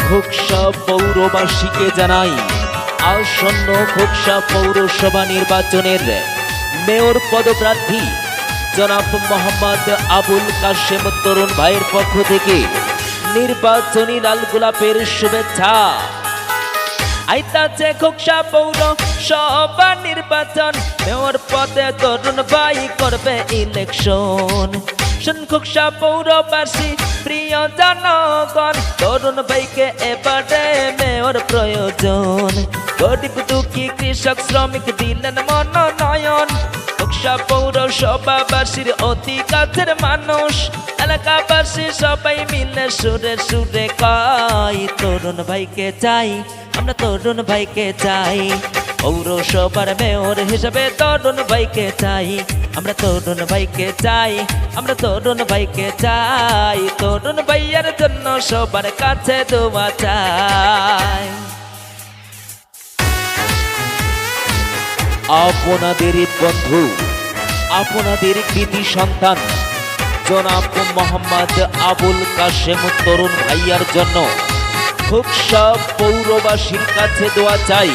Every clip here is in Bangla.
খোকসা পৌরবাসীকে জানাই আসন্ন খোকসা পৌরসভা নির্বাচনের মেয়র পদপ্রার্থী জনাব মোহাম্মদ আবুল কাশেম তরুণ ভাইয়ের পক্ষ থেকে নির্বাচনী লাল গোলাপের শুভেচ্ছা। আইতাছে খোকসা পৌরসভা নির্বাচন, মেয়র পদে তরুণ ভাই করবে ইলেকশন। খোকসা পৌরবাসী প্রিয় জনগণ, তরুণ ভাইকে এবারে মেয়র প্রয়োজন। গরিব দুঃখী কৃষক শ্রমিক দিলেন মনোনয়ন, খোকসা পৌরসভাবাসীর অতি কাছের মানুষ। এলাকাবাসী সবাই মিলে সুরে সুরে কয় তরুণ ভাইকে চাই, আমরা তরুণ ভাইকে চাই। পৌরসভার মেয়র হিসেবে তরুণ ভাইকে চাই, আমরা তরুণ ভাইকে চাই, আমরা তরুণ ভাইকে চাই। তরুণ ভাইয়ের জন্য সবার কাছে দোয়া চাই। আপনাদের বন্ধু, আপনাদের কৃতি সন্তান জনাব মোহাম্মদ আবুল কাশেম তরুণ ভাইয়ার জন্য খোকসা পৌরবাসীর কাছে দোয়া চাই।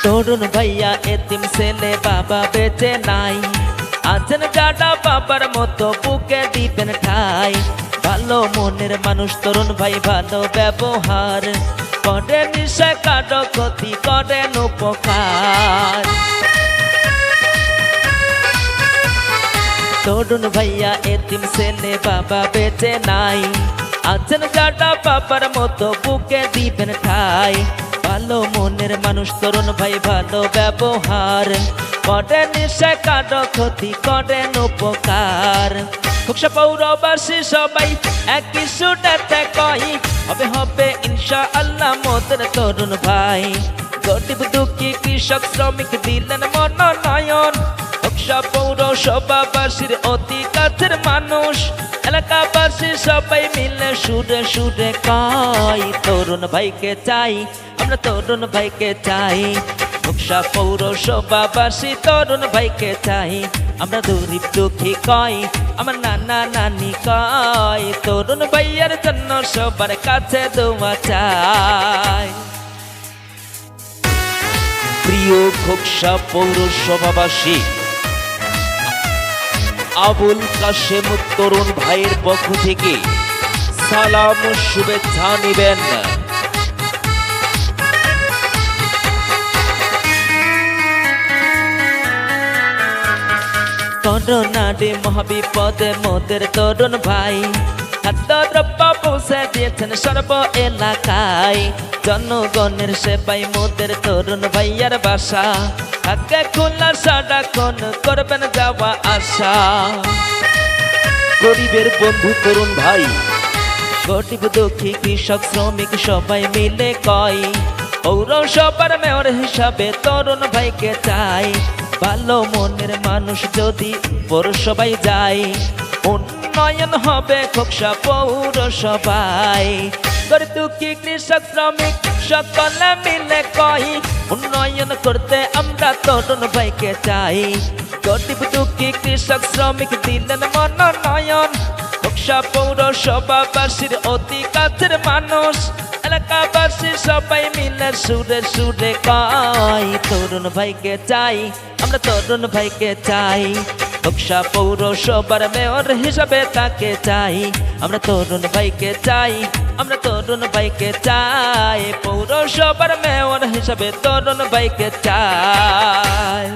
তরুণ ভাইয়া এতিম ছেলে, বাবা বেঁচে নাই, আছেন যারা বাবার মতো বুকে দিবেন ঠাই। ভালো মনের মানুষ তরুণ ভাই, ভালো ব্যবহার করে, নিশা কারো ক্ষতি করেন উপকার। তরুণ ভাইয়া এতিম ছেলে, বাবা বেঁচে নাই, আছেন যারা বাবার মতো বুকে দিবেন ঠাই। ভালো মনের মানুষ তরুণ ভাই, ভালো ব্যবহার করে, নিশা কারো ক্ষতি করেন উপকার। খোকসা পৌরবাসী সবাই একই সুরেতে কই, হবে হবে ইনশাআল্লাহ মোদের তরুণ ভাই। গরিব দুঃখী কৃষক শ্রমিক দিলেন মনোনয়ন, খোকসা পৌরসভাবাসীর অতি কাছের মানুষ। এলাকাবাসী সবাই মিলে সুরে সুরে কয় তরুণ ভাইকে চাই, আমরা তরুণ ভাইকে চাই। খোকসা পৌরসভাবাসী তরুণ ভাইকে চাই, আমরা গরিব দুঃখী কয়, আমার নানা নানি কয় তরুণ ভাইয়ের জন্য সবার কাছে দোয়া চাই। প্রিয় খোকসা পৌরসভাবাসী, আবুল কাশেম তরুণ ভাইয়ের পক্ষ থেকে সালাম শুভেচ্ছা নেবেন। করোনারে মহাবিপদে মোদের তরুণ ভাই খাদ্যদ্রব্য পৌঁছে দিয়েছেন সর্ব এলাকায়। জনগণের সেবাই মোদের তরুণ ভাইয়ার বাসা, থাকে খোলা সারাক্ষণ করবেন যাওয়া আসা। গরিবের বন্ধু তরুণ ভাই, গরিব দুঃখী কৃষক শ্রমিক সবাই মিলে কয় পৌরসভার মেয়র হিসাবে তরুণ ভাইকে চাই। ভালো মনের মানুষ যদি পৌরসভায় যায়, উন্নয়ন হবে খোকসা পৌরসভায়। গরিব দুঃখী কৃষক শ্রমিক সকলে মিলে কয় উন্নয়ন করতে আমরা তরুণ ভাইকে চাই। গরিব দুঃখী কৃষক শ্রমিক দিলেন মনোনয়ন, খোকসা পৌরসভাবাসীর অতি কাছের মানুষ। এলাকাবাসী সবাই মিলে সুরে সুরে কয় তরুণ ভাইকে চাই, আমরা তরুণ ভাইকে চাই। খোকসা পৌরসভার মেয়র হিসাবে তাকে চাই, আমরা তরুণ ভাইকে চাই, আমরা তরুণ ভাইকে চাই। পৌরসভার মেয়র হিসাবে তরুণ ভাইকে চাই।